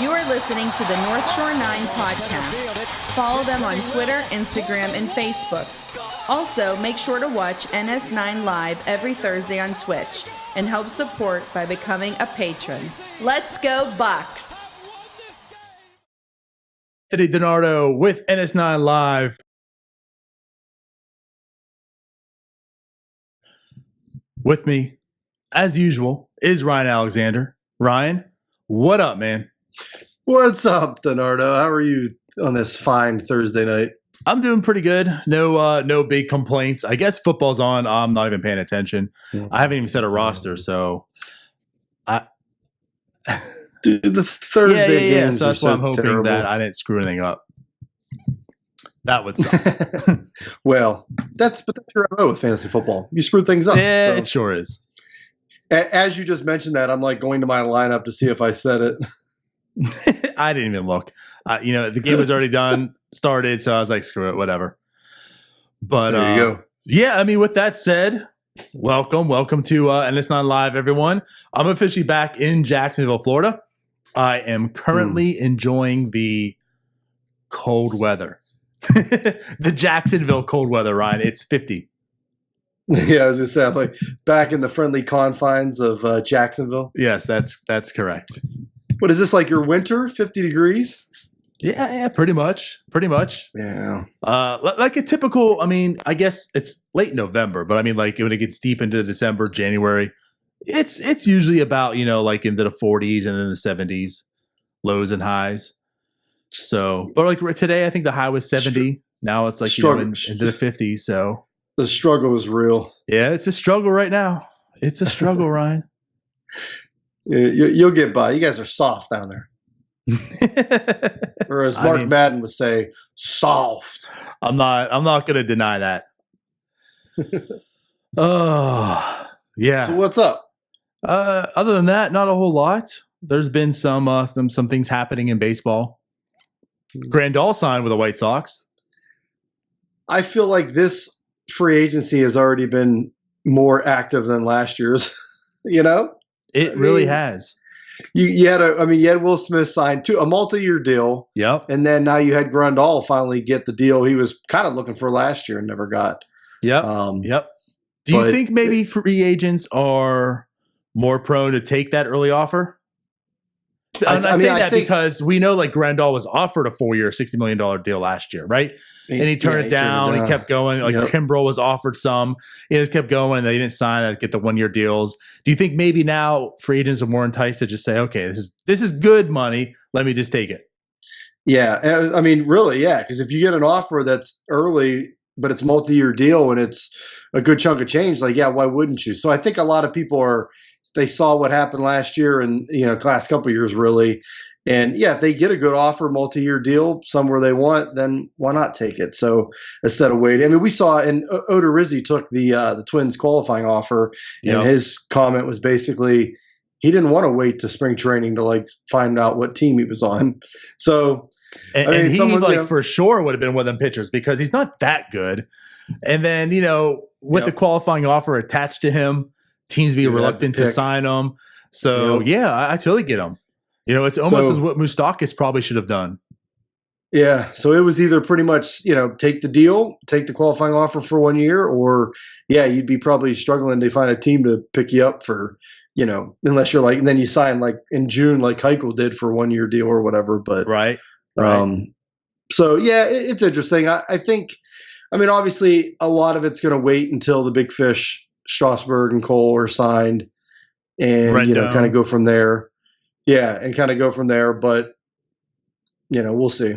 You are listening to the North Shore 9 podcast. Follow them on Twitter, Instagram, and Facebook. Also, make sure to watch NS9 Live every Thursday on Twitch and help support by becoming a patron. Let's go, Bucs! Today, DiNardo with NS9 Live. With me, as usual, is Ryan Alexander. Ryan, what up, man? What's up, DiNardo? How are you on this fine Thursday night? I'm doing pretty good. No big complaints. I guess football's on. I'm not even paying attention. I haven't even set a roster, so Dude, the Thursday games so that's are why so I'm hoping terrible. that I didn't screw anything up. That would suck. Well, that's your MO with fantasy football. You screw things up. Yeah, So, it sure is. as you just mentioned that, I'm like going to my lineup to see if I said it. I didn't even look. The game was already started, so I was like, screw it, whatever. But There you go. yeah, I mean, with that said, welcome to NS9 Live, everyone. I'm officially back in Jacksonville, Florida. I am currently enjoying the cold weather. The Jacksonville cold weather, Ryan. It's 50. Yeah, I was going to say, I'm like back in the friendly confines of Jacksonville. Yes, that's correct. What is this, like your winter, 50 degrees? Yeah, pretty much. Yeah. Like a typical, I mean, I guess it's late November, but I mean, like when it gets deep into December, January, it's usually about, like into the 40s and then the 70s, lows and highs. So, but like today, I think the high was 70. Now it's like, into the 50s. So The struggle is real. yeah, it's a struggle right now. It's a struggle, Ryan. You'll get by. You guys are soft down there. Or as Mark Madden would say, soft. I'm not going to deny that. Oh, yeah. So what's up? Other than that, not a whole lot. There's been some things happening in baseball. Grandal signed with the White Sox. I feel like this free agency has already been more active than last year's. It really has. You had Will Smith sign a multi-year deal. Yep. And then now you had Grandal finally get the deal he was kind of looking for last year and never got. Yep. Yep. Do you think maybe free agents are more prone to take that early offer? I'm not saying that because we know like Grandal was offered a 4-year, $60 million deal last year, right? And he turned it down. He kept going. Like Kimbrel was offered some. He just kept going, and they didn't sign. Get the 1-year deals. Do you think maybe now free agents are more enticed to just say, okay, this is good money. Let me just take it. Yeah, I mean, really, yeah. Because if you get an offer that's early, but it's a multi-year deal and it's a good chunk of change, like, yeah, why wouldn't you? So I think a lot of people they saw what happened last year and, last couple of years really. And yeah, if they get a good offer, multi-year deal somewhere they want, then why not take it? So instead of waiting, I mean, we saw, and Odorizzi took the Twins qualifying offer, and his comment was basically he didn't want to wait to spring training to like find out what team he was on. So, and he for sure would have been one of them pitchers because he's not that good. And then, with the qualifying offer attached to him, teams be reluctant to sign him. So, I totally get him. It's almost as what Moustakas probably should have done. Yeah. So it was either pretty much, take the deal, take the qualifying offer for 1 year, or, you'd be probably struggling to find a team to pick you up for, unless you're like, and then you sign like in June, like Keuchel did for a 1-year deal or whatever. But, right. So, it's interesting. I think, obviously a lot of it's going to wait until the big fish, Strasburg and Cole are signed and, kind of go from there. Yeah. And kind of go from there. But, we'll see.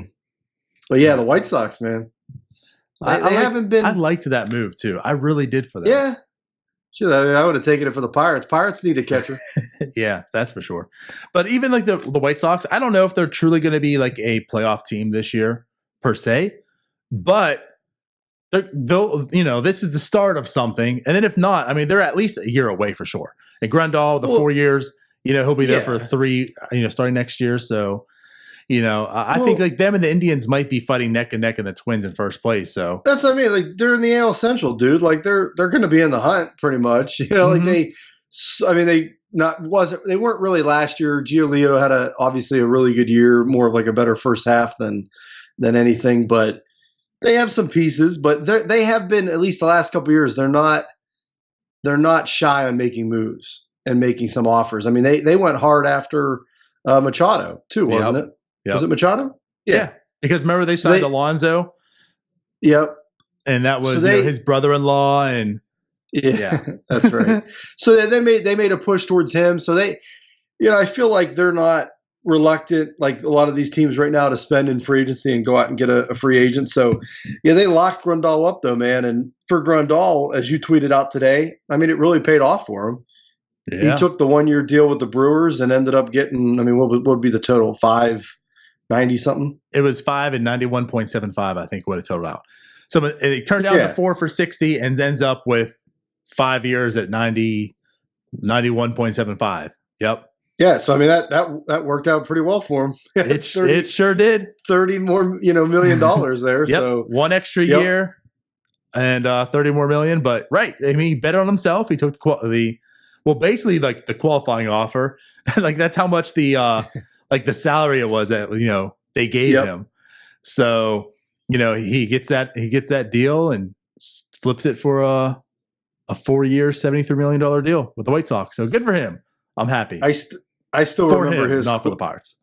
But yeah, the White Sox, man, they haven't been. I liked that move too. I really did for them. Yeah. I would have taken it for the Pirates. Pirates need a catcher. Yeah, that's for sure. But even like the White Sox, I don't know if they're truly going to be like a playoff team this year per se, but they'll, this is the start of something. And then if not, they're at least a year away for sure. And Grandal, 4 years, he'll be there for 3, starting next year. So, I think like them and the Indians might be fighting neck and neck in the Twins in first place. So that's what I mean. Like they're in the AL Central, dude. Like they're going to be in the hunt pretty much. Like they they weren't really last year. Giolito had obviously a really good year, more of like a better first half than anything, but they have some pieces, but they have been, at least the last couple of years, they're not shy on making moves and making some offers. I mean, they went hard after Machado too, wasn't it? Yep. Was it Machado? Yeah. Because remember they signed Alonso. Yep. And that was his brother-in-law and yeah. That's right. So they made a push towards him. So they, I feel like they're not reluctant, like a lot of these teams right now, to spend in free agency and go out and get a free agent. So yeah, they locked Grandal up though, man. And for Grandal, as you tweeted out today, I mean, it really paid off for him. Yeah. He took the 1-year deal with the Brewers and ended up getting, I mean, what would be the total? 590 something? It was 5 and 91.75, I think, what it totaled out. So it turned down to 4 for 60 and ends up with 5 years at 91.75. Yep. Yeah, so I mean that worked out pretty well for him. It sure did. $30 more, $1 million there. Yep. So 1 extra year and 30 more million. But right, I mean, he bet on himself. He took basically like the qualifying offer. Like that's how much the like the salary it was that they gave him. So he gets that deal and flips it for a 4-year, $73 million deal with the White Sox. So good for him. I'm happy. I still remember his, not for the Pirates.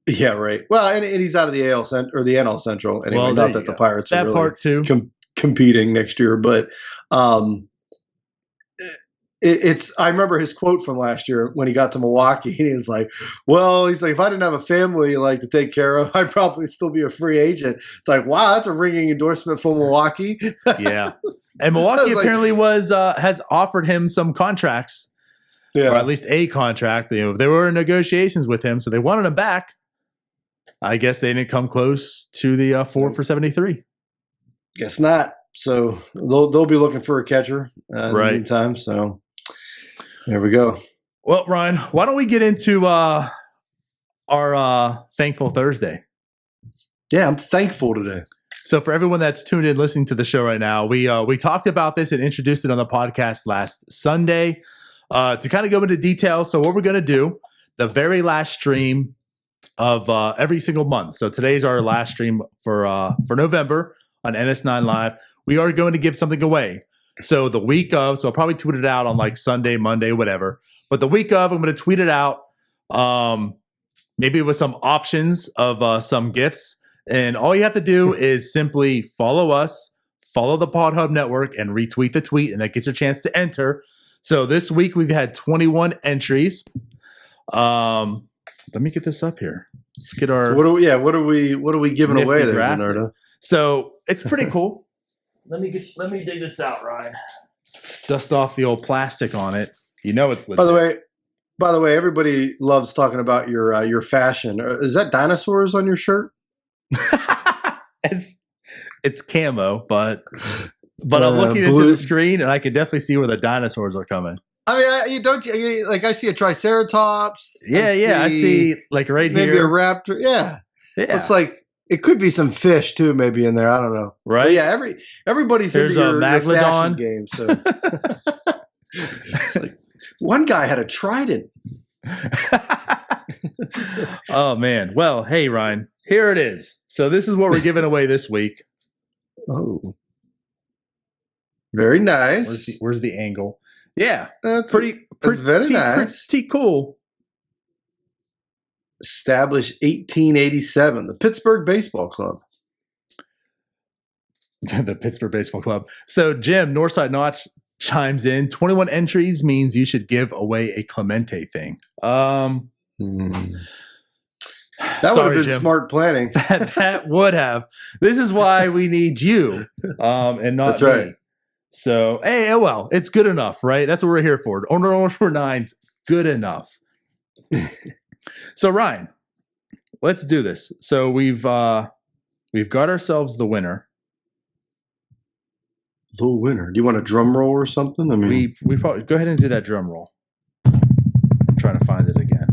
Yeah, right. Well, and he's out of the AL or the NL Central anyway. Well, not that the Pirates are really part too competing next year, but it's. I remember his quote from last year when he got to Milwaukee. He was like, "Well, if I didn't have a family like to take care of, I'd probably still be a free agent." It's like, wow, that's a ringing endorsement for Milwaukee. Yeah, and Milwaukee apparently has offered him some contracts. Yeah. Or at least a contract. They were in negotiations with him, so they wanted him back. I guess they didn't come close to the 4 for 73. Guess not. So they'll be looking for a catcher in the meantime. So there we go. Well, Ryan, why don't we get into our Thankful Thursday? Yeah, I'm thankful today. So for everyone that's tuned in listening to the show right now, we talked about this and introduced it on the podcast last Sunday. To kind of go into detail, so what we're going to do, the very last stream of every single month. So today's our last stream for November on NS9 Live. We are going to give something away. So the week of, so I'll probably tweet it out on like Sunday, Monday, whatever. But the week of, I'm going to tweet it out, maybe with some options of some gifts. And all you have to do is simply follow us, follow the Pod Hub Network, and retweet the tweet, and that gets your chance to enter. So this week we've had 21 entries. Let me get this up here. Let's get our. So what are we giving away there, DiNardo? So it's pretty cool. Let me dig this out, Ryan. Dust off the old plastic on it. It's legit. By the way, everybody loves talking about your fashion. Is that dinosaurs on your shirt? It's camo, but I'm looking into the screen and I can definitely see where the dinosaurs are coming. I mean, I see a triceratops. Yeah, I see like right maybe here. Maybe a raptor. Yeah. It's like it could be some fish too, maybe in there. I don't know. Right? But yeah, everybody's into your fashion game. So it's like, one guy had a trident. Oh man. Well, hey Ryan, here it is. So this is what we're giving away this week. Oh. Very nice. Where's the angle? Yeah, that's very nice. Pretty cool. Established 1887, the Pittsburgh Baseball Club. The Pittsburgh Baseball Club. So Jim, Northside Notch chimes in. 21 entries means you should give away a Clemente thing. That would have been Jim. Smart planning. that would have. This is why we need you, and not That's right. me. So, hey, well, it's good enough, right? That's what we're here for. Owner 9's good enough. So, Ryan, let's do this. So we've got ourselves the winner. The winner. Do you want a drum roll or something? I mean, we probably go ahead and do that drum roll. I'm trying to find it again.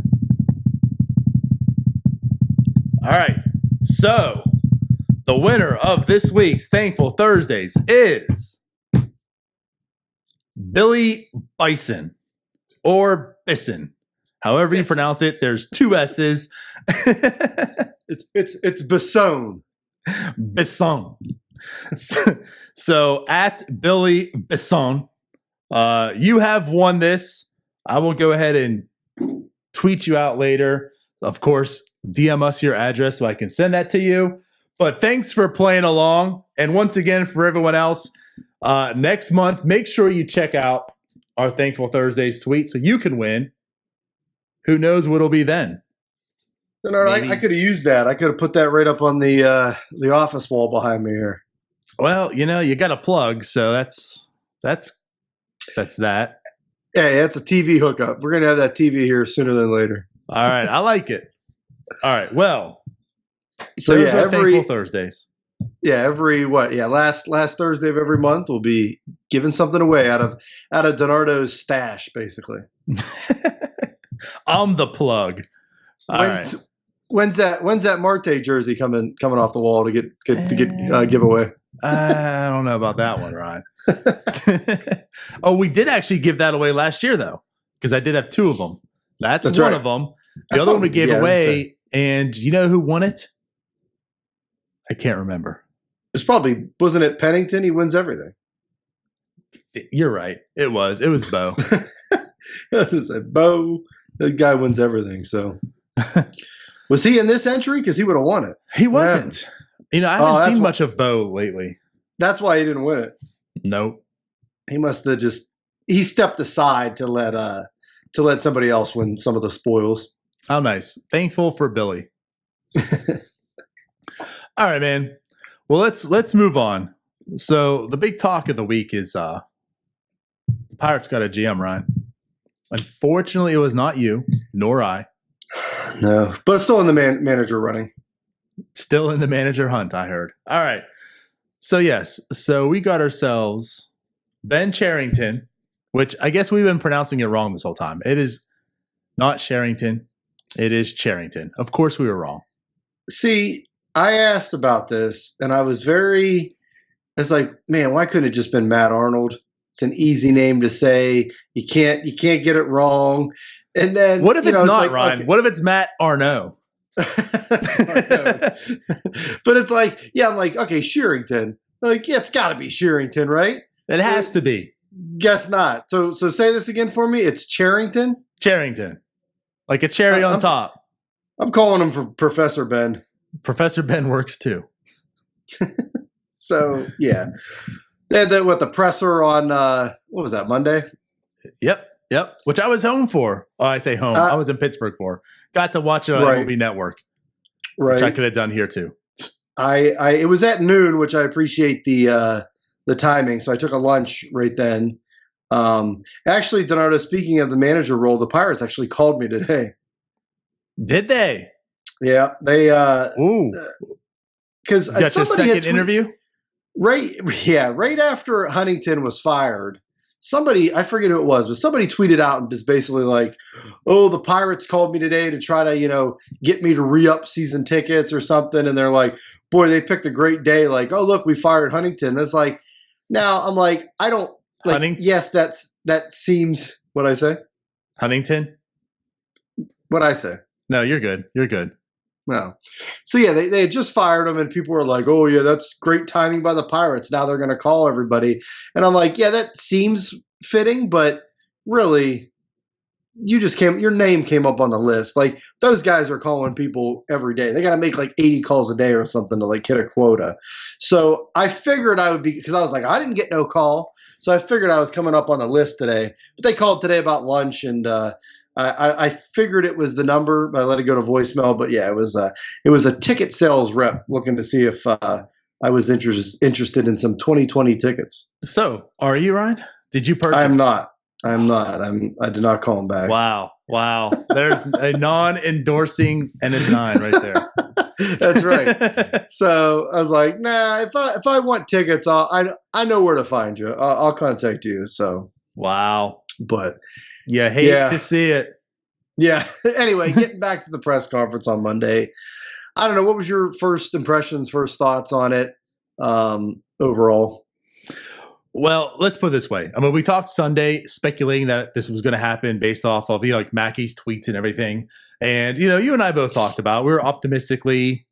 All right. So the winner of this week's Thankful Thursdays is Billy Bison. or Bisson. However you pronounce it, there's 2 S's. It's Bisson. Bisson. So at Billy Bisson, you have won this. I will go ahead and tweet you out later. Of course, DM us your address so I can send that to you. But thanks for playing along. And once again, for everyone else, next month, make sure you check out our Thankful Thursdays tweet so you can win. Who knows what it'll be then? I could have used that. I could have put that right up on the office wall behind me here. Well, you got a plug, so that's that. Hey, that's a TV hookup. We're gonna have that TV here sooner than later. All right, I like it. All right, well, so those are Thankful Thursdays. Yeah, last Thursday of every month we'll be giving something away out of DiNardo's stash, basically. I'm the plug. All right. When's that Marte jersey coming off the wall to get giveaway? I don't know about that one, Ryan. Oh, we did actually give that away last year though, because I did have 2 of them. That's one right. of them. The other one we gave away, and you know who won it? I can't remember. Wasn't it Pennington? He wins everything. You're right. It was Bo. Bo, the guy wins everything. So, was he in this entry? Because he would have won it. He wasn't. I haven't seen much of Bo lately. That's why he didn't win it. Nope. He must have he stepped aside to let somebody else win some of the spoils. Oh, nice. Thankful for Billy. All right, man. Well, let's move on. So the big talk of the week is the Pirates got a GM, Ryan. Unfortunately, it was not you, nor I. No, but still in the manager running. Still in the manager hunt, I heard. All right. So, yes. So we got ourselves Ben Cherington, which I guess we've been pronouncing it wrong this whole time. It is not Cherington. It is Cherington. Of course we were wrong. See, I asked about this, and I was it's like, man, why couldn't it just been Matt Arnold? It's an easy name to say. You can't get it wrong. And then what if it's not like, Ryan? Okay. What if it's Matt Arnaud? But it's like, yeah, I'm like, okay, Cherington. Like, yeah, it's got to be Cherington, right? It has to be. Guess not. So say this again for me. It's Cherington. Cherington, like a cherry on top. I'm calling him for Professor Ben. Professor Ben works too. So yeah, they had that with the presser on what was that, Monday? Yep. Which I was home for. Oh, I say home. I was in Pittsburgh for. Got to watch it on MLB Network, which I could have done here too. It was at noon, which I appreciate the timing. So I took a lunch right then. Actually, DiNardo, speaking of the manager role, the Pirates actually called me today. Did they? Yeah, they. Ooh. Because got your second interview. Right after Huntington was fired. Somebody, I forget who it was, but somebody tweeted out and just basically like, oh, the Pirates called me today to try to, get me to re-up season tickets or something. And they're like, boy, they picked a great day. Like, oh, look, we fired Huntington. And it's like, now I'm like, I don't like, yes, that seems what I say. Huntington? What I say. No, you're good. You're good. No. So, yeah, they had just fired him, and people were like, oh, yeah, that's great timing by the Pirates. Now they're going to call everybody. And I'm like, yeah, that seems fitting, but really, your name came up on the list. Like, those guys are calling people every day. They got to make like 80 calls a day or something to like hit a quota. So I figured I would be, because I was like, I didn't get no call. So I figured I was coming up on the list today. But they called today about lunch, and I figured it was the number, but I let it go to voicemail. But yeah, it was a ticket sales rep looking to see if I was interested in some 2020 tickets. So, are you, Ryan? Did you purchase? I'm not. I did not call him back. Wow. There's a non-endorsing NS9 right there. That's right. So I was like, nah. If I want tickets, I know where to find you. I'll contact you. So wow. But. You hate to see it. Yeah. Anyway, getting back to the press conference on Monday. I don't know. What was your first impressions, first thoughts on it overall? Well, let's put it this way. I mean, we talked Sunday speculating that this was going to happen based off of, like Mackey's tweets and everything. And, you and I both talked about, we were optimistically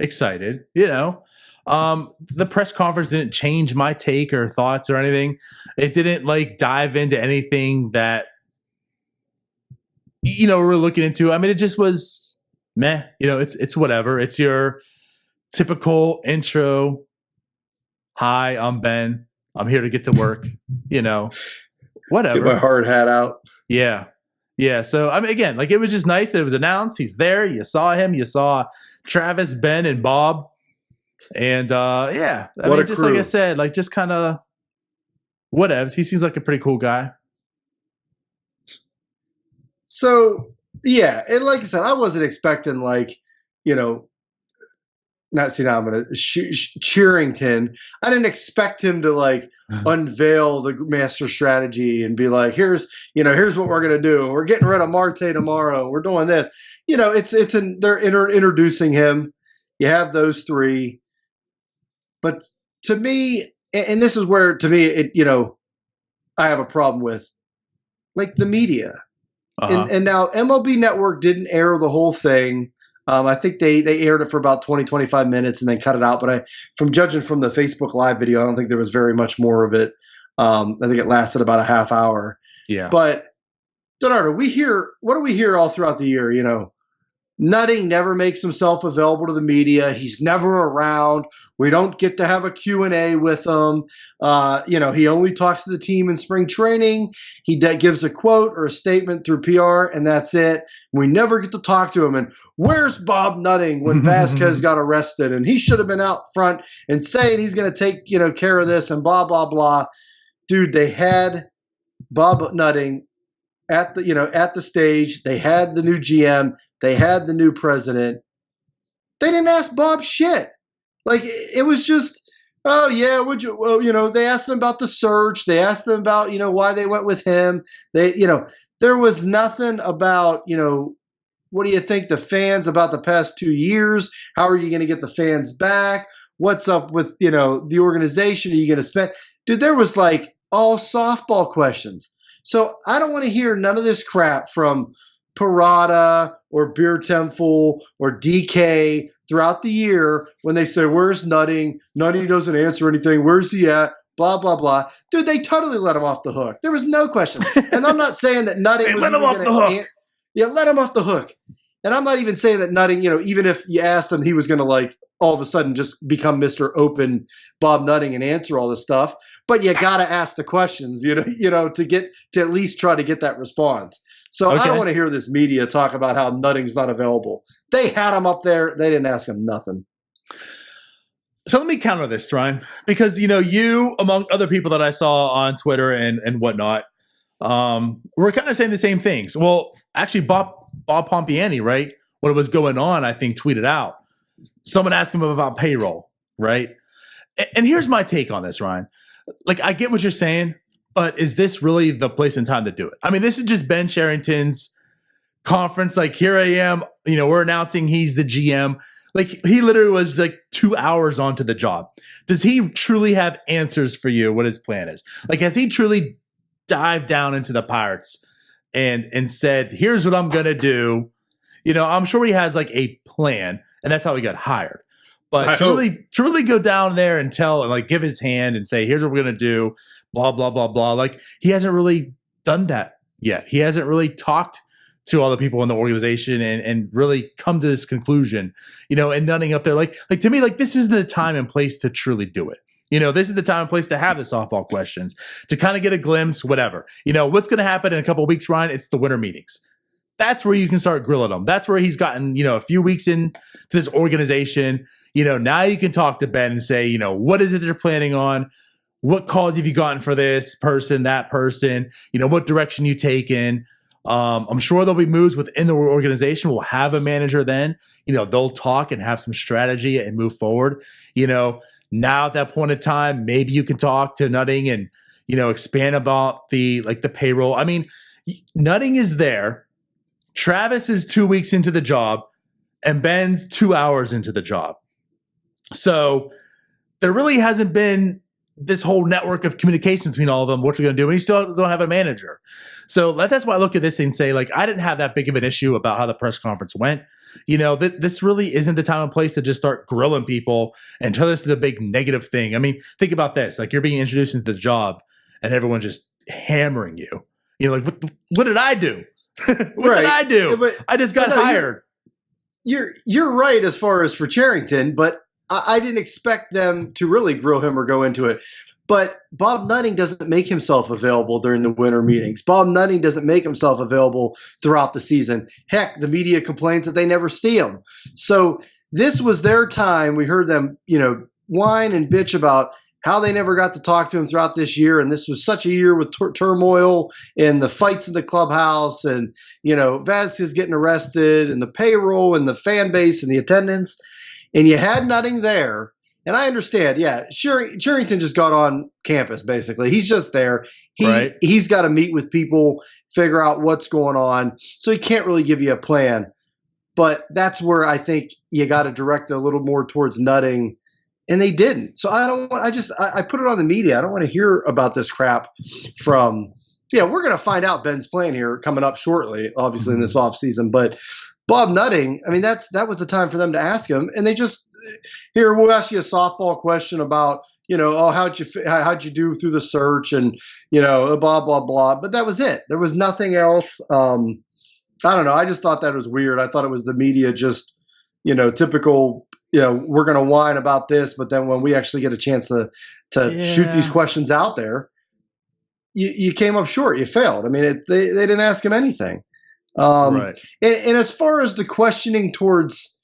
excited, the press conference didn't change my take or thoughts or anything. It didn't dive into anything that, we're looking into. I mean, it just was meh, it's whatever. It's your typical intro. Hi, I'm Ben. I'm here to get to work, whatever. Get my hard hat out. Yeah. Yeah. So, I mean, again, it was just nice that it was announced. He's there. You saw him. You saw Travis, Ben, and Bob. And, yeah. I mean, just crew. Like I said, just kind of whatevs. He seems like a pretty cool guy. So, yeah. And like I said, I wasn't expecting, I'm going to Cherington. I didn't expect him to unveil the master strategy and be like, here's what we're going to do. We're getting rid of Marte tomorrow. We're doing this. They're introducing him. You have those three. But to me, and this is where to me, I have a problem with the media. Uh-huh. And now MLB Network didn't air the whole thing. I think they aired it for about 20, 25 minutes and then cut it out. But from judging from the Facebook Live video, I don't think there was very much more of it. I think it lasted about a half hour. Yeah. But, DiNardo, what do we hear all throughout the year? Nutting never makes himself available to the media. He's never around. We don't get to have a Q&A with him. He only talks to the team in spring training. He gives a quote or a statement through PR, and that's it. We never get to talk to him. And where's Bob Nutting when Vasquez got arrested? And he should have been out front and saying he's going to take care of this and blah, blah, blah. Dude, they had Bob Nutting at the stage. They had the new GM. They had the new president. They didn't ask Bob shit. It was just, oh yeah, they asked him about the search. They asked him about, why they went with him. There was nothing about, what do you think the fans about the past 2 years? How are you going to get the fans back? What's up with, the organization? Are you going to spend? Dude, there was all softball questions. So I don't want to hear none of this crap from Parada or Beer Temple or DK throughout the year when they say, where's Nutting? Nutting doesn't answer anything. Where's he at? Blah, blah, blah. Dude, they totally let him off the hook. There was no question. And I'm not saying that Nutting was let him off the hook. Yeah, let him off the hook. And I'm not even saying that Nutting, even if you asked him, he was going to all of a sudden just become Mr. Open Bob Nutting and answer all this stuff. But you got to ask the questions, to at least try to get that response. So okay. I don't want to hear this media talk about how Nutting's not available. They had him up there. They didn't ask him nothing. So let me counter this, Ryan, because, you, among other people that I saw on Twitter and whatnot, we're kind of saying the same things. Well, actually, Bob Pompiani, right, when it was going on, I think tweeted out. Someone asked him about payroll, right? And here's my take on this, Ryan. I get what you're saying, but is this really the place and time to do it? I mean, this is just Ben Cherington's conference. Here I am, we're announcing he's the GM. He literally was 2 hours onto the job. Does he truly have answers for you what his plan is? Has he truly dived down into the Pirates and said, here's what I'm going to do? I'm sure he has a plan, and that's how he got hired. But to really go down there and tell and give his hand and say, here's what we're going to do, blah, blah, blah, blah. He hasn't really done that yet. He hasn't really talked to all the people in the organization and really come to this conclusion, and Nutting up there. To me, this isn't the time and place to truly do it. This is the time and place to have the softball questions, to kind of get a glimpse, whatever. What's going to happen in a couple of weeks, Ryan? It's the winter meetings. That's where you can start grilling them. That's where he's gotten, a few weeks into this organization. Now you can talk to Ben and say, what is it that you're planning on? What calls have you gotten for this person, that person? What direction you taken? I'm sure there'll be moves within the organization. We'll have a manager then. They'll talk and have some strategy and move forward. Now at that point in time, maybe you can talk to Nutting and, expand about the payroll. I mean, Nutting is there. Travis is 2 weeks into the job, and Ben's 2 hours into the job. So there really hasn't been this whole network of communication between all of them, what you're going to do, and you still don't have a manager. So that's why I look at this thing and say, like, I didn't have that big of an issue about how the press conference went. This really isn't the time and place to just start grilling people and turn this to the big negative thing. I mean, think about this. Like, you're being introduced into the job and everyone just hammering you. Like, what did I do? What did I do? Yeah, I just got hired. You're right as far as for Cherington, but I didn't expect them to really grill him or go into it. But Bob Nutting doesn't make himself available during the winter meetings. Bob Nutting doesn't make himself available throughout the season. Heck, the media complains that they never see him. So this was their time. We heard them, whine and bitch about how they never got to talk to him throughout this year. And this was such a year with turmoil and the fights in the clubhouse and, Vasquez getting arrested and the payroll and the fan base and the attendance. And you had Nutting there. And I understand, Cherington just got on campus, basically. He's just there. He's got to meet with people, figure out what's going on. So he can't really give you a plan. But that's where I think you got to direct it a little more towards Nutting. And they didn't. So I put it on the media. I don't want to hear about this crap from, we're going to find out Ben's plan here coming up shortly, obviously in this offseason. But Bob Nutting, I mean, that was the time for them to ask him. And they just, we'll ask you a softball question about, how'd you do through the search and, blah, blah, blah. But that was it. There was nothing else. I don't know. I just thought that was weird. I thought it was the media just, typical, we're going to whine about this. But then when we actually get a chance to shoot these questions out there, you came up short. You failed. I mean, they didn't ask him anything. And as far as the questioning towards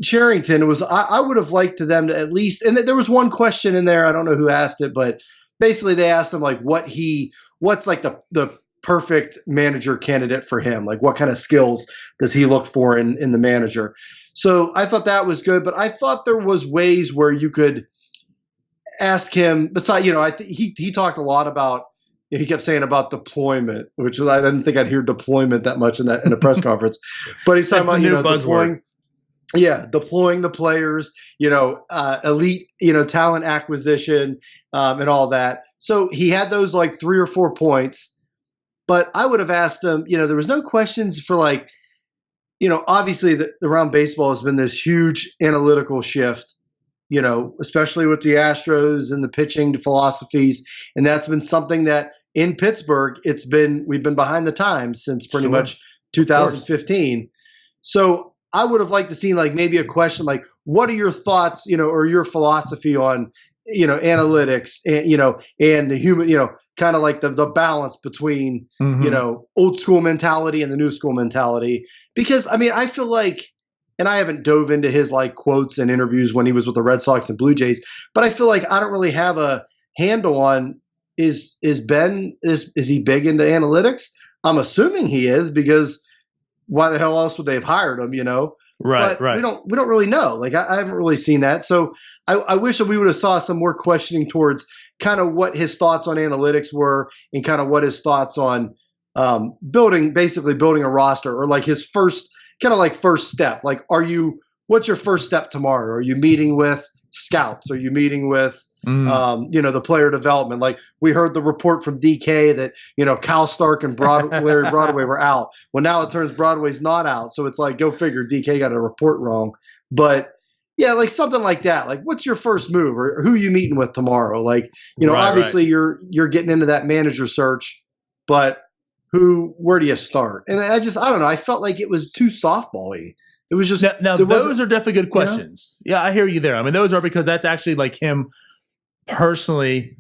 Cherington, I would have liked to them to at least, and there was one question in there, I don't know who asked it, but basically they asked him like what's like the perfect manager candidate for him, like what kind of skills does he look for in the manager. So I thought that was good, but I thought there was ways where you could ask him. Besides, he talked a lot about. He kept saying about deployment, which I didn't think I'd hear deployment that much in a press conference. But he's talking about deploying the players, elite, talent acquisition, and all that. So he had those like 3 or 4 points. But I would have asked him, there was no questions for like, obviously around baseball has been this huge analytical shift. Especially with the Astros and the pitching philosophies, and that's been something that. In Pittsburgh, we've been behind the times since pretty much 2015. So I would have liked to see like maybe a question like, what are your thoughts, or your philosophy on, analytics and, and the human, kind of like the balance between, old school mentality and the new school mentality. Because I mean, I feel like, and I haven't dove into his like quotes and interviews when he was with the Red Sox and Blue Jays, but I feel like I don't really have a handle on is Ben is he big into analytics? I'm assuming he is, because why the hell else would they have hired him? Right. We don't really know. Like I haven't really seen that. So I wish that we would have saw some more questioning towards kind of what his thoughts on analytics were and kind of what his thoughts on building a roster, or like his first step. Like, what's your first step tomorrow? Are you meeting with scouts? Are you meeting with the player development? Like we heard the report from DK that, Cal Stark and Larry Broadway were out. Well, now it turns Broadway's not out. So it's like, go figure, DK got a report wrong. But yeah, like something like that. Like, what's your first move, or who are you meeting with tomorrow? Like, obviously you're getting into that manager search, but where do you start? And I don't know. I felt like it was too softball-y. It was just now those are definitely good questions. Yeah, I hear you there. I mean, those are because that's actually like him personally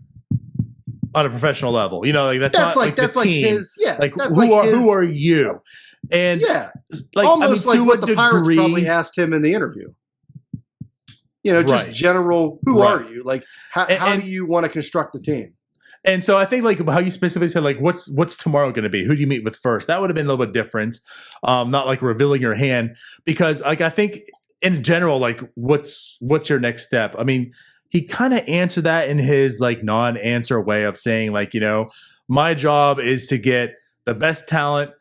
on a professional level. Like that's like the team. Like his, like who are you? And like almost like what the Pirates degree, probably asked him in the interview. Just general. Who are you? Like how do you want to construct the team? And so I think like how you specifically said, like, what's tomorrow going to be? Who do you meet with first? That would have been a little bit different. Not like revealing your hand, because like, I think in general, like what's your next step? I mean, he kind of answered that in his like non-answer way of saying like, my job is to get the best talent,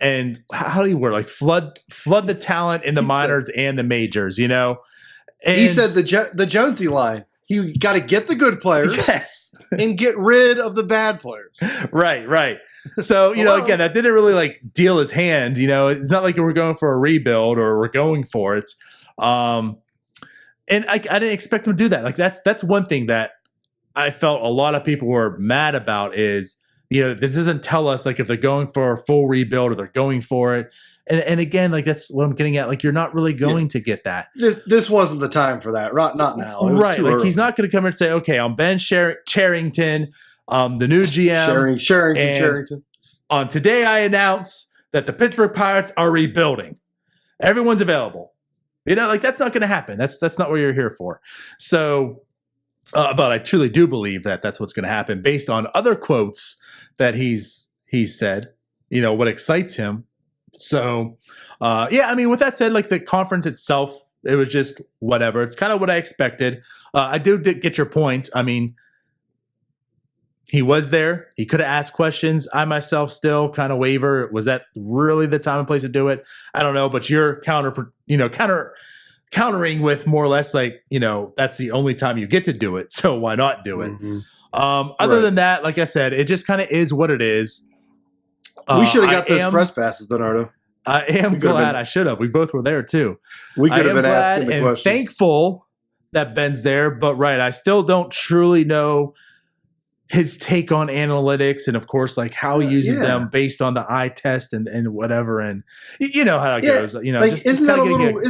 and how do you word, like flood the talent in the minors and the majors, And he said the Jonesy line. You got to get the good players, yes, and get rid of the bad players. Right. So again, that didn't really like deal his hand. It's not like we're going for a rebuild or we're going for it. And I didn't expect him to do that. Like that's one thing that I felt a lot of people were mad about is this doesn't tell us like if they're going for a full rebuild or they're going for it. And again, like that's what I'm getting at. Like you're not really going to get that. This wasn't the time for that. Not now. It was right. Too like early. He's not going to come and say, okay, I'm Ben Cherington, the new GM. Cherington. Today I announce that the Pittsburgh Pirates are rebuilding. Everyone's available. Like that's not going to happen. That's not what you're here for. So, but I truly do believe that that's what's going to happen based on other quotes that he's said. What excites him. So, with that said, like the conference itself, it was just whatever. It's kind of what I expected. I did get your point. I mean, he was there. He could have asked questions. I myself still kind of waver. Was that really the time and place to do it? I don't know. But you're countering with more or less like, that's the only time you get to do it. So why not do it? Mm-hmm. Other than that, like I said, it just kind of is what it is. We should have got those press passes, DiNardo. I am glad I should have. We both were there too. We could have been asking the and questions. Thankful that Ben's there, but I still don't truly know his take on analytics and of course like how he uses them based on the eye test and whatever. And you know how it goes. Like, isn't that a little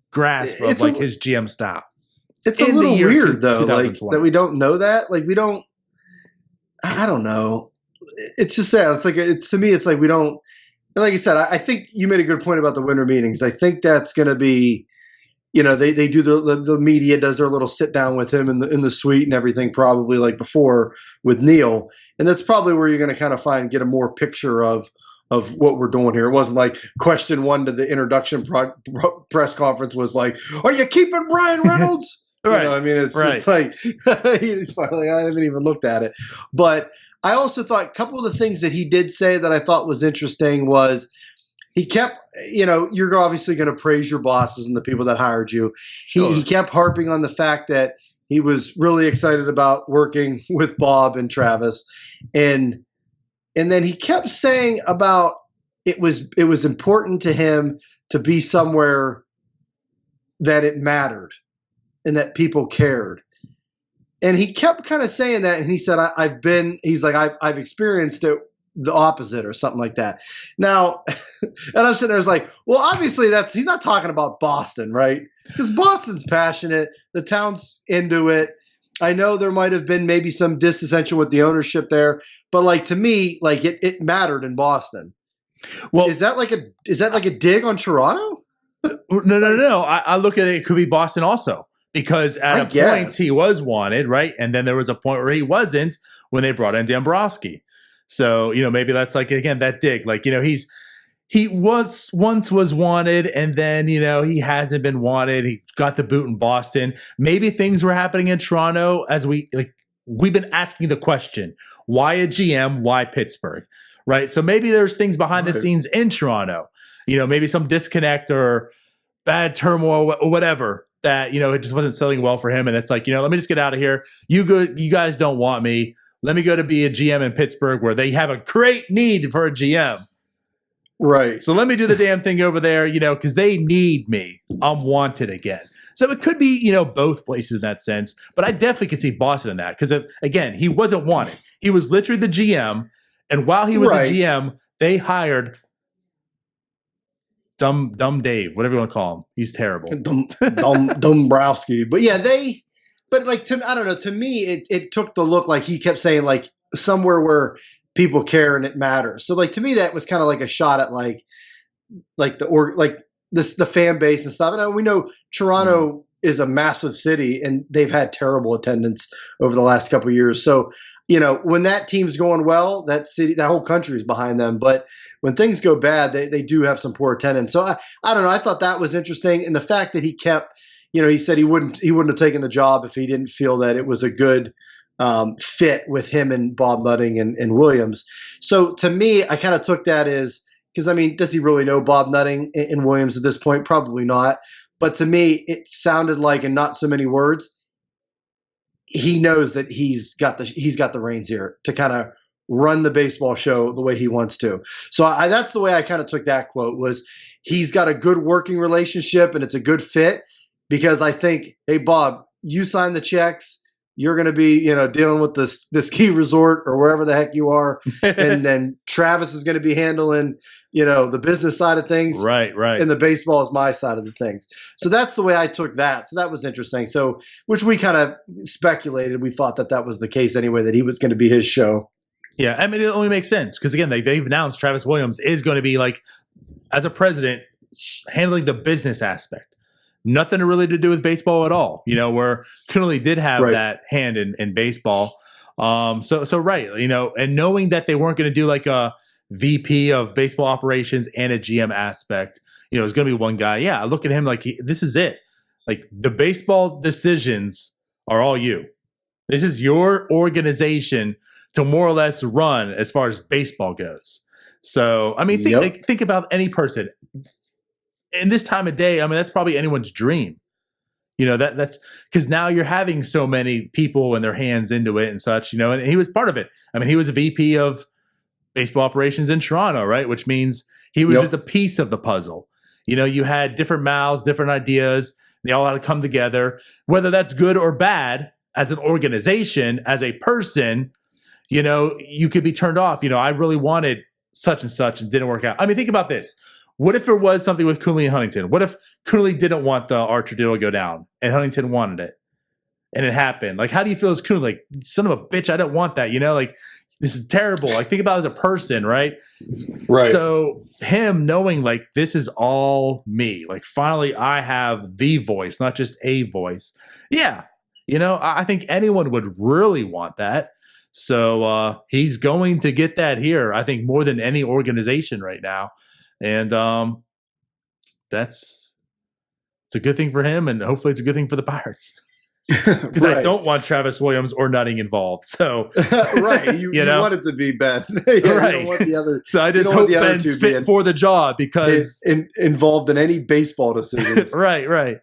grasp of like his GM style? It's a little weird though, like that we don't know that. Like we don't. I don't know. It's just sad. It's like to me, it's like we don't. Like I said, I think you made a good point about the winter meetings. I think that's going to be, they do the media does their little sit down with him in the suite and everything, probably like before with Neil, and that's probably where you're going to kind of get a more picture of what we're doing here. It wasn't like question one to the introduction press conference was like, "Are you keeping Brian Reynolds?" Right. It's just like he's probably I haven't even looked at it, but. I also thought a couple of the things that he did say that I thought was interesting was he kept, you're obviously going to praise your bosses and the people that hired you. Sure. He kept harping on the fact that he was really excited about working with Bob and Travis. And then he kept saying about it was important to him to be somewhere that it mattered and that people cared. And he kept kind of saying that, and he said, I've experienced it the opposite or something like that. Now, and I'm sitting there, I was like, well, obviously he's not talking about Boston, right? Because Boston's passionate, the town's into it. I know there might have been maybe some dissension with the ownership there, but like to me, like it mattered in Boston. Well, is that like a dig on Toronto? No. I look at it could be Boston also. Because at a point he was wanted, right? And then there was a point where he wasn't when they brought in Dombrowski. So, maybe that's like, again, that dig. Like, he was wanted and then, he hasn't been wanted. He got the boot in Boston. Maybe things were happening in Toronto as we've been asking the question, why a GM? Why Pittsburgh? Right. So maybe there's things behind the scenes in Toronto, maybe some disconnect or bad turmoil or whatever. That, it just wasn't selling well for him. And it's like, let me just get out of here. You guys don't want me. Let me go to be a GM in Pittsburgh where they have a great need for a GM. Right. So let me do the damn thing over there, because they need me. I'm wanted again. So it could be, both places in that sense. But I definitely could see Boston in that because, again, he wasn't wanted. He was literally the GM. And while he was the GM, they hired Dumb Dave, whatever you want to call him. He's terrible. Dombrowski. But yeah, I don't know. To me, it took the look like he kept saying like somewhere where people care and it matters. So like to me, that was kind of like a shot at the fan base and stuff. And we know Toronto is a massive city and they've had terrible attendance over the last couple of years. So, when that team's going well, that whole country is behind them. But when things go bad, they do have some poor attendance. So I don't know. I thought that was interesting. And the fact that he kept, he said he wouldn't have taken the job if he didn't feel that it was a good fit with him and Bob Nutting and Williams. So to me, I kind of took that as, because does he really know Bob Nutting and Williams at this point? Probably not. But to me, it sounded like, in not so many words, he knows that he's got the reins here to kind of run the baseball show the way he wants to. So that's the way I kind of took that quote, was he's got a good working relationship and it's a good fit, because I think, hey, Bob, you sign the checks. You're going to be, dealing with the ski resort or wherever the heck you are. And then Travis is going to be handling, the business side of things. Right. And the baseball is my side of the things. So that's the way I took that. So that was interesting. So, which we kind of speculated. We thought that was the case anyway, that he was going to be his show. Yeah. I mean, it only makes sense because, again, they've announced Travis Williams is going to be, like, as a president, handling the business aspect. Nothing really to do with baseball at all, where Cooley did have that hand in baseball. So right, and knowing that they weren't going to do like a VP of baseball operations and a GM aspect, it's going to be one guy. Yeah, I look at him like this is it. Like, the baseball decisions are all you. This is your organization to more or less run as far as baseball goes. So, I mean, think about any person. In this time of day, I mean, that's probably anyone's dream. That's because now you're having so many people and their hands into it and such, and he was part of it. I mean, he was a VP of baseball operations in Toronto, right? Which means he was just a piece of the puzzle. You had different mouths, different ideas. They all had to come together, whether that's good or bad as an organization, as a person, you could be turned off. I really wanted such and such and didn't work out. I mean, think about this. What if there was something with Cooley and Huntington? What if Cooley didn't want the Archer deal to go down and Huntington wanted it and it happened? Like, how do you feel as Cooley? Like, son of a bitch, I didn't want that, like, this is terrible. Like, think about it as a person, right? Right. So him knowing, like, this is all me. Like, finally I have the voice, not just a voice. Yeah. I think anyone would really want that. So he's going to get that here, I think, more than any organization right now. And it's a good thing for him, and hopefully it's a good thing for the Pirates. Because I don't want Travis Williams or Nutting involved. So right, you want it to be Ben. Right. You don't want the other. So I just hope Ben's fit for the job because involved in any baseball decisions. Right.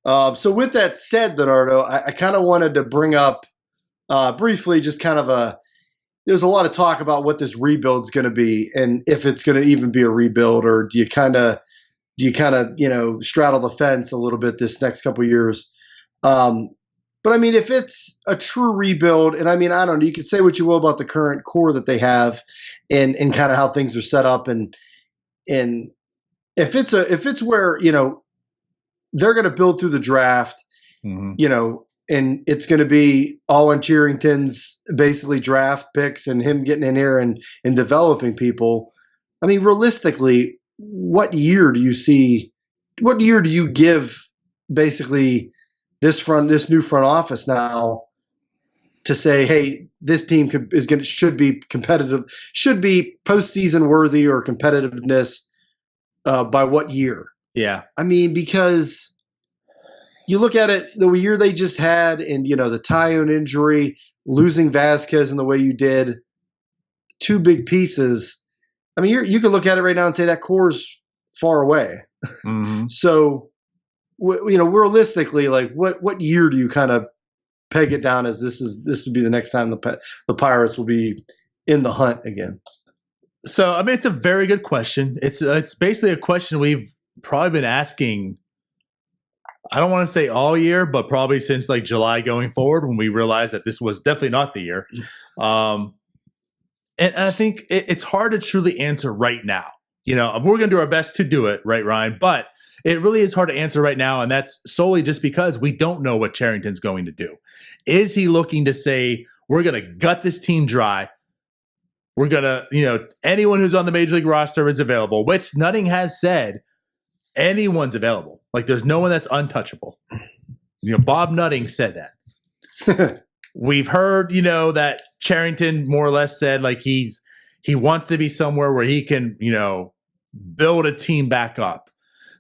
So with that said, DiNardo, I kind of wanted to bring up briefly just kind of there's a lot of talk about what this rebuild is going to be and if it's going to even be a rebuild, or do you kind of straddle the fence a little bit this next couple of years. But I mean, if it's a true rebuild, and I mean, I don't know, you could say what you will about the current core that they have and kind of how things are set up. And if it's where, they're going to build through the draft, and it's going to be all on Cherington's basically draft picks and him getting in here and developing people. I mean, realistically, what year do you give basically this new front office now to say, hey, this team should be competitive, should be postseason worthy or competitiveness by what year? Yeah. I mean, because you look at it, the year they just had, and the Tyone injury, losing Vasquez in the way you did, two big pieces. I mean, you can look at it right now and say that core's far away. Mm-hmm. So, realistically, like what year do you kind of peg it down as this would be the next time the Pirates will be in the hunt again? So, I mean, it's a very good question. It's basically a question we've probably been asking. I don't want to say all year, but probably since like July going forward, when we realized that this was definitely not the year. And I think it's hard to truly answer right now. We're going to do our best to do it, right, Ryan? But it really is hard to answer right now, and that's solely just because we don't know what Cherington's going to do. Is he looking to say, we're going to gut this team dry? We're going to, anyone who's on the Major League roster is available, which Nutting has said anyone's available. Like, there's no one that's untouchable. Bob Nutting said that. We've heard, that Cherington more or less said like he wants to be somewhere where he can, build a team back up.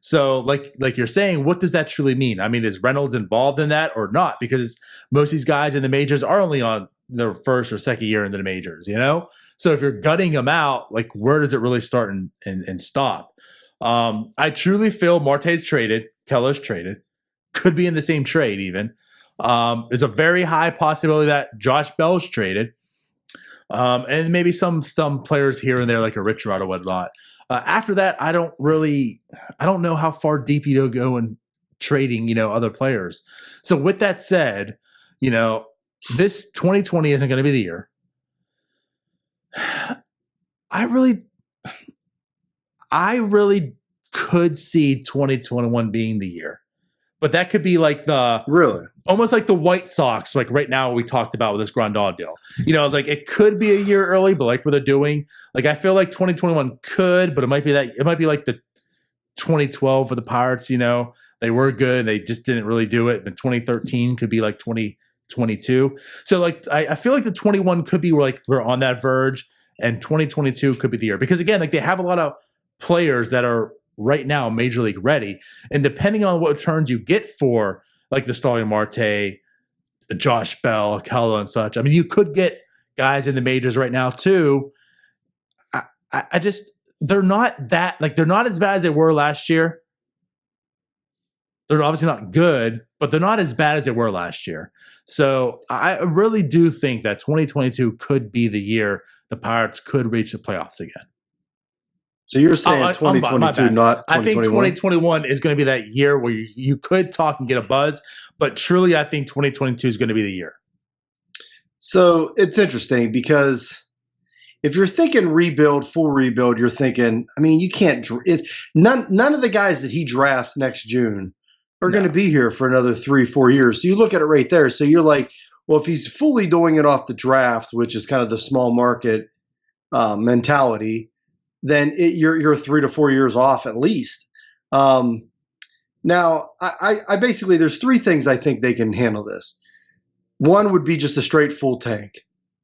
So like you're saying, what does that truly mean? I mean, is Reynolds involved in that or not? Because most of these guys in the majors are only on their first or second year in the majors, So if you're gutting them out, like, where does it really start and stop? I truly feel Marte's traded, Keller's traded, could be in the same trade even. There's a very high possibility that Josh Bell's traded. And maybe some players here and there, like a Rich Rod or whatnot. After that, I don't know how far deep you go in trading, other players. So with that said, this 2020 isn't going to be the year. I really could see 2021 being the year. But that could be like almost like the White Sox, like right now we talked about with this Grandal deal. Like it could be a year early, but like what they're doing, like I feel like 2021 could, but it might be like the 2012 for the Pirates. They were good, they just didn't really do it. But 2013 could be like 2022. So like I feel like the 21 could be where we're on that verge, and 2022 could be the year because again, like they have a lot of players that are right now major league ready, and depending on what returns you get for like the Starling Marte, Josh Bell, Keller, and such, I mean you could get guys in the majors right now too. I just they're not as bad as they were last year. They're obviously not good, but they're not as bad as they were last year. So I really do think that 2022 could be the year the Pirates could reach the playoffs again. So you're saying 2022, not 2021? I think 2021 is going to be that year where you could talk and get a buzz, but truly I think 2022 is going to be the year. So it's interesting because if you're thinking full rebuild, you're thinking, I mean, you can't – none of the guys that he drafts next June are going to be here for another 3-4 years. So you look at it right there. So you're like, well, if he's fully doing it off the draft, which is kind of the small market mentality – then you're 3 to 4 years off at least. Now, I basically, there's three things I think they can handle this. One would be just a straight full tank.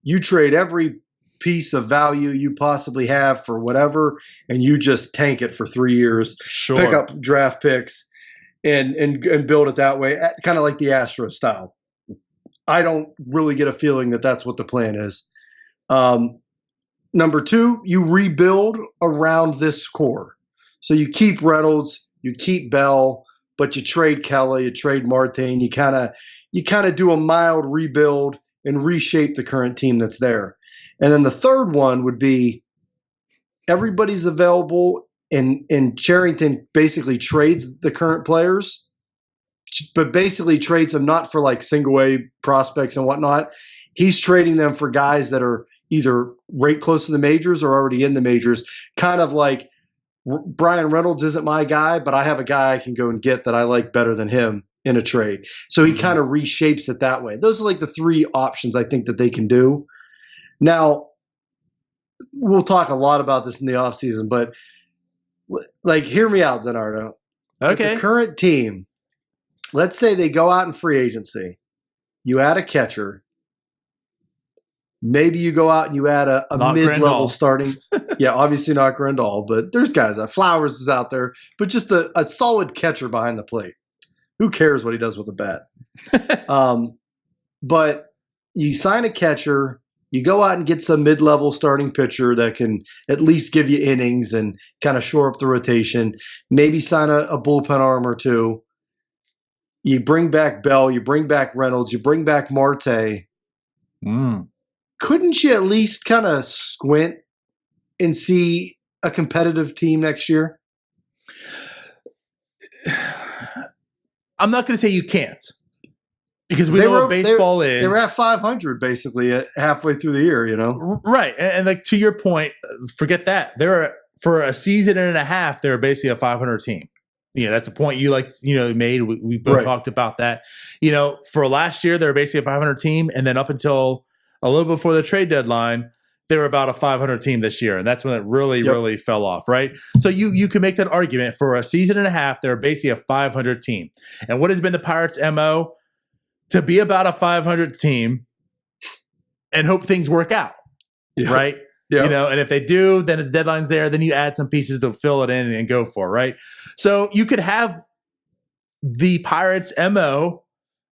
You trade every piece of value you possibly have for whatever, and you just tank it for 3 years. Sure. Pick up draft picks and build it that way, kind of like the Astros style. I don't really get a feeling that that's what the plan is. Number two, you rebuild around this core. So you keep Reynolds, you keep Bell, but you trade Kelly, you trade Martin, you kind of do a mild rebuild and reshape the current team that's there. And then the third one would be everybody's available, and Cherington basically trades the current players, but basically trades them not for like single A prospects and whatnot. He's trading them for guys that are either right close to the majors or already in the majors, kind of like Brian Reynolds isn't my guy, but I have a guy I can go and get that I like better than him in a trade. So he kind of reshapes it that way. Those are like the three options I think that they can do. Now, we'll talk a lot about this in the offseason, but like, hear me out, DiNardo. Okay. The current team, let's say they go out in free agency. You add a catcher. Maybe you go out and you add a mid-level starting. Yeah, obviously not Grandal, but there's guys. Flowers is out there, but just a solid catcher behind the plate. Who cares what he does with a bat? But you sign a catcher, you go out and get some mid-level starting pitcher that can at least give you innings and kind of shore up the rotation. Maybe sign a bullpen arm or two. You bring back Bell, you bring back Reynolds, you bring back Marte. Couldn't you at least kind of squint and see a competitive team next year? I'm not going to say you can't, because we know what baseball is. They were at 500 basically halfway through the year, Right. And like to your point, forget that. For a season and a half, they were basically a 500 team. That's a point you made. We both talked about that. For last year, they were basically a 500 team, and then up until a little before the trade deadline, they were about a 500 team this year, and that's when it really fell off, right? So you can make that argument for a season and a half, they're basically a 500 team. And what has been the Pirates' MO? To be about a 500 team and hope things work out, right? Yeah. And if they do, then the deadline's there, then you add some pieces to fill it in and go for it, right? So you could have the Pirates' MO.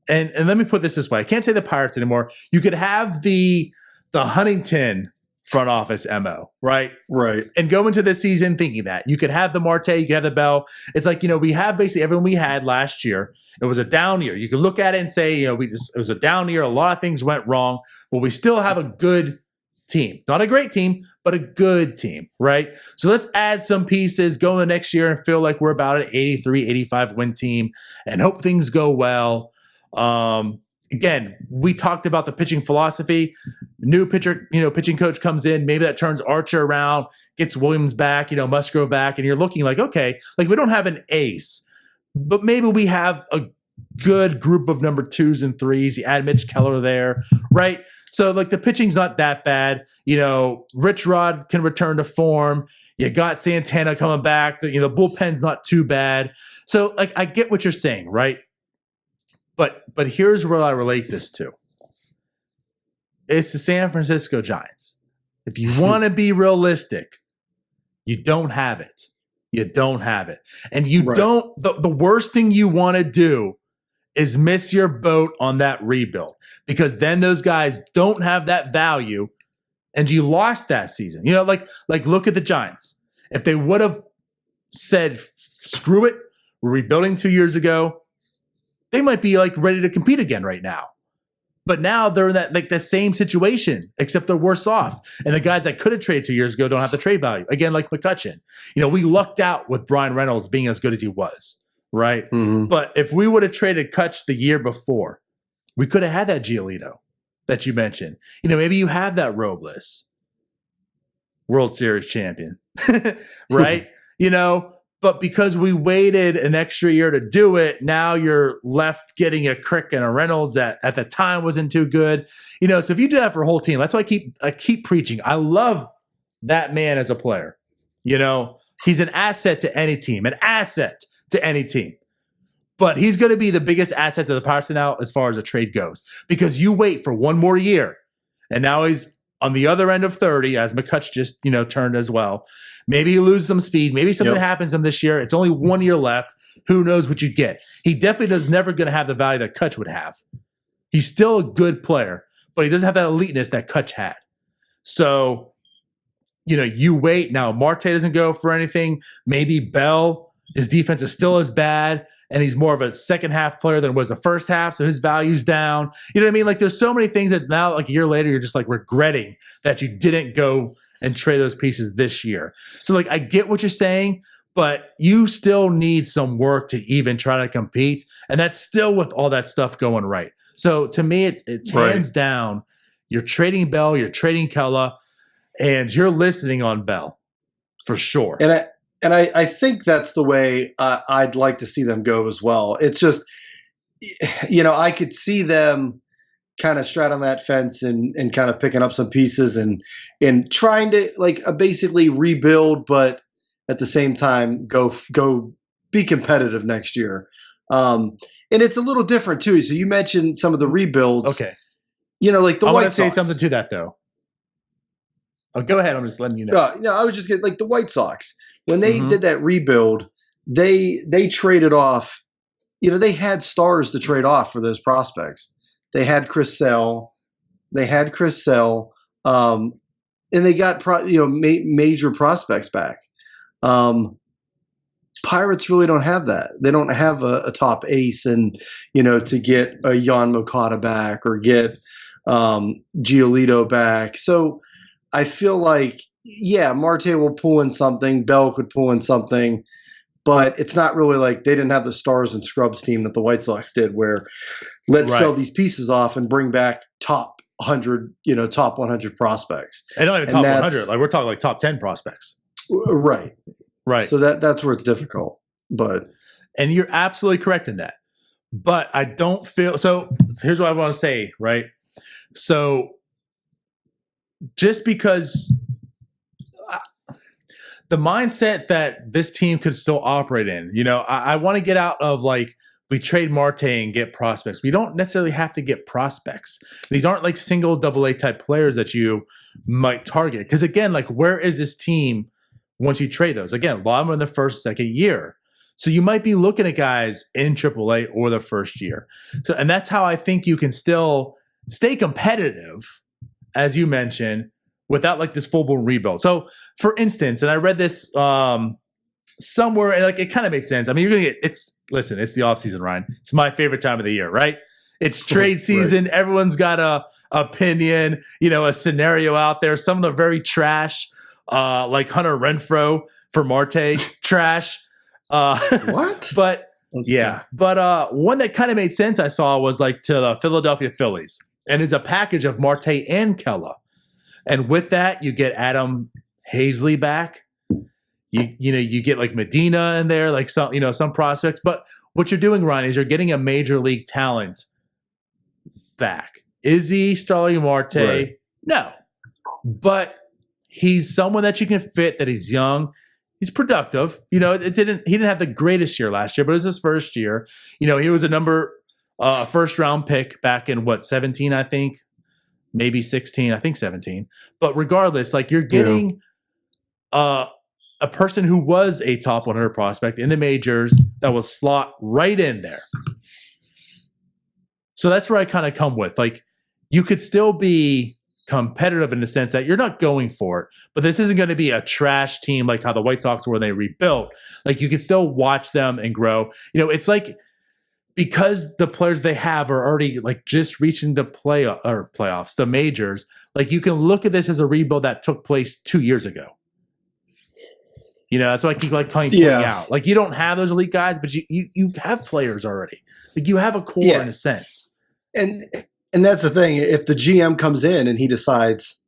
And let me put this way. I can't say the Pirates anymore. You could have the Huntington front office MO, right? Right. And go into this season thinking that. You could have the Marte, you could have the Bell. It's like, we have basically everyone we had last year. It was a down year. You could look at it and say, it was a down year. A lot of things went wrong, but we still have a good team. Not a great team, but a good team, right? So let's add some pieces, go in the next year and feel like we're about an 83, 85 win team and hope things go well. Again, we talked about the pitching philosophy. New pitcher, pitching coach comes in. Maybe that turns Archer around, gets Williams back, Musgrove back, and you're looking like, okay, like we don't have an ace, but maybe we have a good group of number 2s and 3s. You add Mitch Keller there, right? So like the pitching's not that bad. Rich Rod can return to form. You got Santana coming back. The bullpen's not too bad. So like I get what you're saying, right? But here's where I relate this to. It's the San Francisco Giants. If you want to be realistic, you don't have it. You don't have it. And you don't, the worst thing you want to do is miss your boat on that rebuild, because then those guys don't have that value and you lost that season. Like look at the Giants. If they would have said, screw it, we're rebuilding 2 years ago, they might be like ready to compete again right now. But now they're in that same situation, except they're worse off. And the guys that could have traded 2 years ago don't have the trade value. Again, like McCutchen. We lucked out with Brian Reynolds being as good as he was, right? Mm-hmm. But if we would have traded Kutch the year before, we could have had that Giolito that you mentioned. Maybe you have that Robles, World Series champion, right? But because we waited an extra year to do it, now you're left getting a Crick and a Reynolds that at the time wasn't too good. So if you do that for a whole team, that's why I keep preaching. I love that man as a player. He's an asset to any team, But he's going to be the biggest asset to the Pirates now as far as a trade goes, because you wait for one more year, and now he's on the other end of 30, as McCutch just turned as well. Maybe he loses some speed. Maybe something happens to him this year. It's only 1 year left. Who knows what you get? He definitely is never going to have the value that Kutch would have. He's still a good player, but he doesn't have that eliteness that Kutch had. So, you wait. Now, Marte doesn't go for anything. Maybe Bell, his defense is still as bad, and he's more of a second half player than was the first half, so his value's down. You know what I mean? Like, there's so many things that now, like a year later, you're just like regretting that you didn't go and trade those pieces this year. So like, I get what you're saying, but you still need some work to even try to compete. And that's still with all that stuff going right. So to me, it's hands down, you're trading Bell, you're trading Keller, and you're listening on Bell for sure. And I think that's the way I'd like to see them go as well. It's just, I could see them kind of straddling that fence and kind of picking up some pieces and trying to basically rebuild, but at the same time go be competitive next year. And it's a little different too. So you mentioned some of the rebuilds. Okay. Like the White Sox. I want to say something to that though. Oh, go ahead. I'm just letting you know. No, I was just getting the White Sox. When they did that rebuild, they traded off, they had stars to trade off for those prospects. They had Chris Sale, and they got major prospects back. Pirates really don't have that. They don't have a top ace, and to get a Yoan Moncada back or get Giolito back. So I feel like Marte will pull in something, Bell could pull in something. But it's not really like they didn't have the stars and scrubs team that the White Sox did, where let's sell these pieces off and bring back top 100, top 100 prospects. And not even top 100. Like we're talking like top 10 prospects. Right. Right. So that's where it's difficult. And you're absolutely correct in that. But I don't feel – so here's what I want to say, right? So just because – the mindset that this team could still operate in, I want to get out of we trade Marte and get prospects. We don't necessarily have to get prospects. These aren't like single AA type players that you might target. Because again, where is this team once you trade those? Again, a lot of them in the first, second year. So you might be looking at guys in AAA or the first year. So, and that's how I think you can still stay competitive, as you mentioned, without like this full blown rebuild. So, for instance, and I read this somewhere, and like it kind of makes sense. I mean, you're gonna get it's the off season, Ryan. It's my favorite time of the year, right? It's trade season. Right. Everyone's got a opinion, a scenario out there. Some of them are very trash, like Hunter Renfroe for Marte, trash. What? But yeah, but one that kind of made sense I saw was like to the Philadelphia Phillies, and is a package of Marte and Kella, and with that you get Adam Hazley back. You get like Medina in there, like some prospects. But what you're doing, Ryan, is you're getting a major league talent back. Is he Starling Marte? Right. No, but he's someone that you can fit. That he's young, he's productive. He didn't have the greatest year last year, but it was his first year. He was a first round pick back in 17, I think, maybe 16, I think 17. But regardless, like you're getting a person who was a top 100 prospect in the majors that will slot right in there. So that's where I kind of come with. Like, you could still be competitive in the sense that you're not going for it, but this isn't going to be a trash team like how the White Sox were when they rebuilt. Like, you can still watch them and grow. It's like, because the players they have are already like just reaching the playoffs, the majors, like you can look at this as a rebuild that took place 2 years ago. That's why I keep pointing out. Like, you don't have those elite guys, but you have players already. Like, you have a core in a sense. And that's the thing. If the GM comes in and he decides,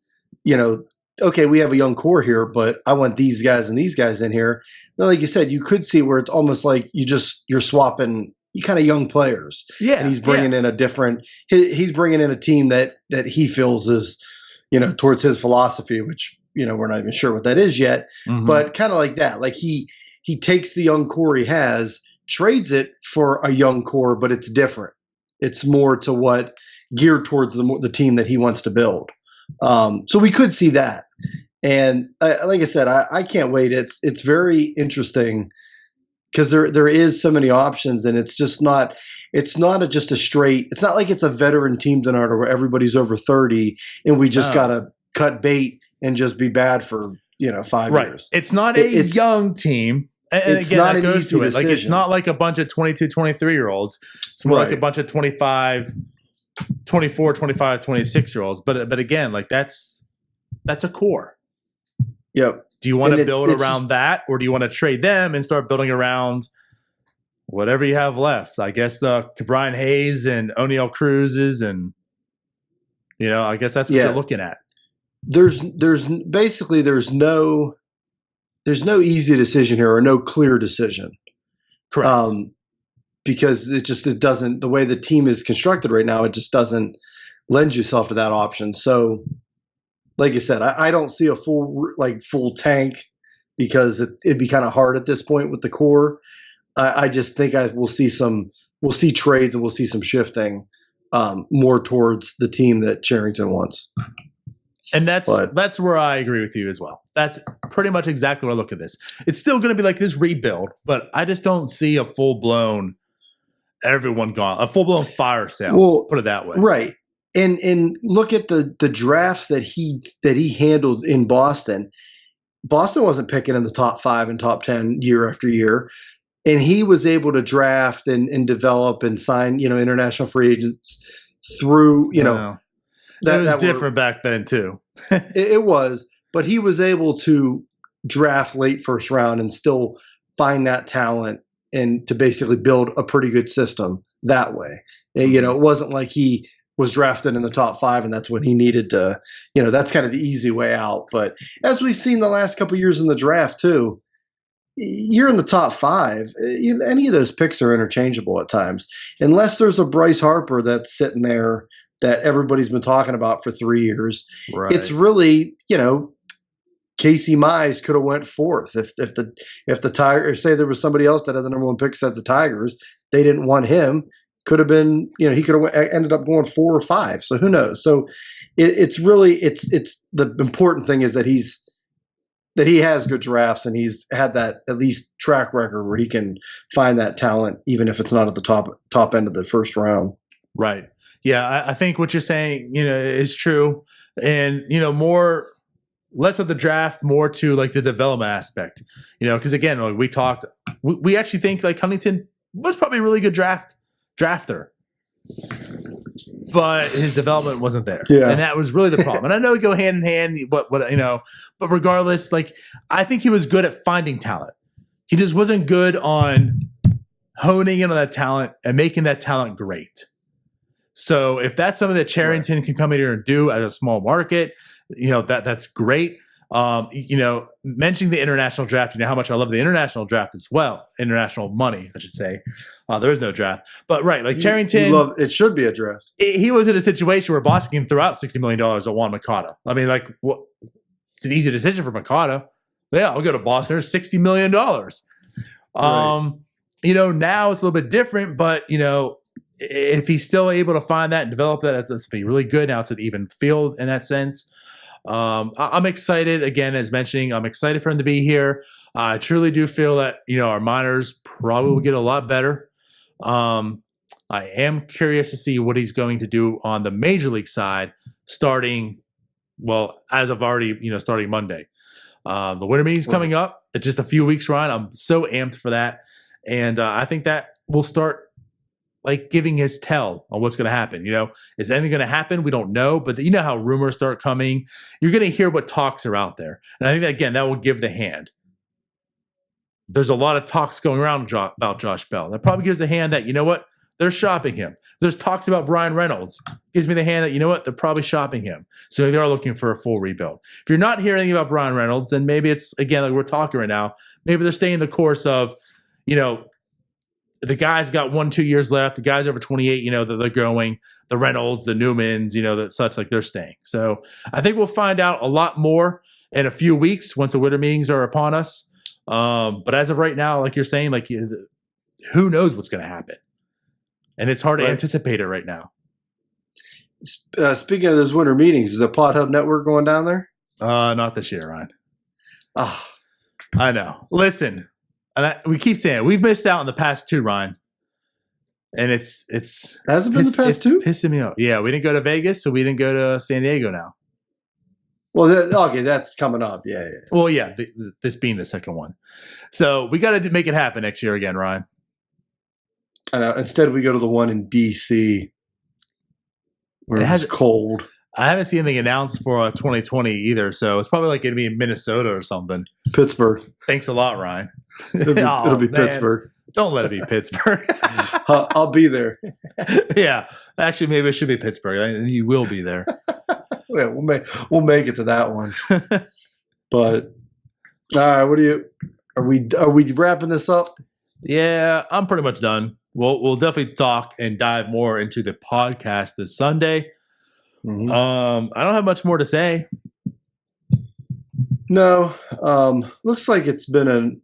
okay, we have a young core here, but I want these guys and these guys in here. Then, like you said, you could see where it's almost like you're swapping kind of young players. Yeah. And he's bringing in he's bringing in a team that he feels is, towards his philosophy, which, we're not even sure what that is yet, but kind of like that. Like he takes the young core he has, trades it for a young core, but it's different. It's more to what geared towards the team that he wants to build. So we could see that. And like I said, I can't wait. It's very interesting because there is so many options, and it's just not. It's not just a straight. It's not like it's a veteran team, DiNardo, where everybody's over 30 and we just gotta cut bait and just be bad for 5 years. It's not a young team. And it's again, not that goes to it. Decision. Like, it's not like a bunch of 22, 23-year-olds. It's more like a bunch of 25, 24, 25, 26-year-olds. But again, like that's a core. Yep. Do you want to build around that, or do you want to trade them and start building around whatever you have left? I guess the Brian Hayes and O'Neal Cruz's, and I guess that's what you're looking at. There's no easy decision here, or no clear decision. Correct. Because it doesn't, the way the team is constructed right now, it just doesn't lend yourself to that option. So, like I said, I don't see a full tank, because it'd be kind of hard at this point with the core. I just think we'll see trades, and we'll see some shifting more towards the team that Cherington wants. And that's where I agree with you as well. That's pretty much exactly what I look at this. It's still going to be like this rebuild, but I just don't see a full-blown everyone gone, a full-blown fire sale. Well, put it that way. Right. And look at the drafts that he handled in Boston. Boston wasn't picking in the top 5 and top 10 year after year. And he was able to draft and develop and sign, international free agents through, That was different back then too. It was, but he was able to draft late first round and still find that talent and to basically build a pretty good system that way. It wasn't like he was drafted in the top 5 and that's when he needed to, that's kind of the easy way out. But as we've seen the last couple of years in the draft too, you're in the top 5. Any of those picks are interchangeable at times, unless there's a Bryce Harper that's sitting there that everybody's been talking about for 3 years. Right. It's really, Casey Mize could have went 4th if the Tigers, say there was somebody else that had the number 1 pick sets the Tigers, they didn't want him. Could have been, he could have ended up going 4 or 5. So who knows? So it's really the important thing is that he has good drafts, and he's had that at least track record where he can find that talent, even if it's not at the top end of the first round. Right. Yeah, I think what you're saying, is true. And, more less of the draft, more to like the development aspect, because again, like we actually think like Huntington was probably a really good drafter, but his development wasn't there. Yeah. And that was really the problem. And I know we go hand in hand, but regardless, like I think he was good at finding talent. He just wasn't good on honing in on that talent and making that talent great. So if that's something that Cherington can come in here and do as a small market, that's great. Mentioning the international draft, how much I love the international draft as well. International money, I should say. There is no draft. But right, like Cherington. It should be a draft. He was in a situation where Boston threw out $60 million at Juan Makata. I mean, like, it's an easy decision for Makata. Yeah, I'll go to Boston. There's $60 million. Right. Now it's a little bit different, but, if he's still able to find that and develop that, that's be really good. Now it's an even field in that sense. I'm excited. Again, as mentioning, I'm excited for him to be here. I truly do feel that, our minors probably will get a lot better. I am curious to see what he's going to do on the major league side starting Monday. The winter meeting's coming up. It's just a few weeks, Ryan. I'm so amped for that. And I think that will start like giving his tell on what's going to happen. Is anything going to happen? We don't know, but how rumors start coming. You're going to hear what talks are out there. And I think that, again, that will give the hand. There's a lot of talks going around about Josh Bell. That probably gives the hand that, they're shopping him. There's talks about Brian Reynolds. Gives me the hand that, they're probably shopping him. So they are looking for a full rebuild. If you're not hearing anything about Brian Reynolds, then maybe it's, again, like we're talking right now, maybe they're staying the course of, the guys got 1-2 years left. The guys over 28, that they're going. The Reynolds, the Newmans, that such, like they're staying. So I think we'll find out a lot more in a few weeks once the winter meetings are upon us. But as of right now, like you're saying, like who knows what's going to happen, and it's hard to anticipate it right now. Speaking of those winter meetings, is the Pod Hub Network going down there? Not this year, Ryan. I know. Listen. And we keep saying it. We've missed out in the past 2, Ryan. And it's hasn't been the past 2? Pissing me off. Yeah, we didn't go to Vegas, so we didn't go to San Diego now. Well, that's coming up. Yeah. Well, yeah, this being the second one. So we got to make it happen next year again, Ryan. I know. Instead, we go to the one in D.C. where it's cold. I haven't seen anything announced for 2020 either, so it's probably like going to be in Minnesota or something. Pittsburgh. Thanks a lot, Ryan. It'll be Pittsburgh. Don't let it be Pittsburgh. I'll be there. Yeah. Actually, maybe it should be Pittsburgh. You will be there. Yeah, we'll make it to that one. But all right, are we wrapping this up? Yeah, I'm pretty much done. We'll definitely talk and dive more into the podcast this Sunday. Mm-hmm. I don't have much more to say. No. Looks like it's been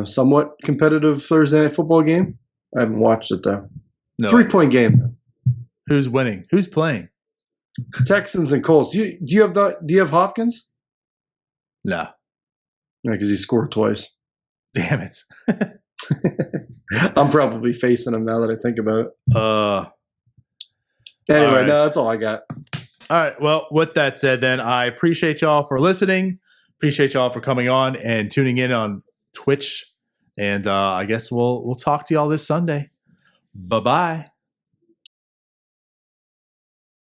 somewhat competitive Thursday night football game. I haven't watched it though. No. 3-point game though. Who's winning? Who's playing? Texans and Colts. Do you have Hopkins? No. Yeah, because he scored twice. Damn it. I'm probably facing him now that I think about it. Anyway, right. No, that's all I got. All right. Well, with that said, then I appreciate y'all for listening. Appreciate y'all for coming on and tuning in on Twitch. And I guess we'll talk to y'all this Sunday. Bye-bye.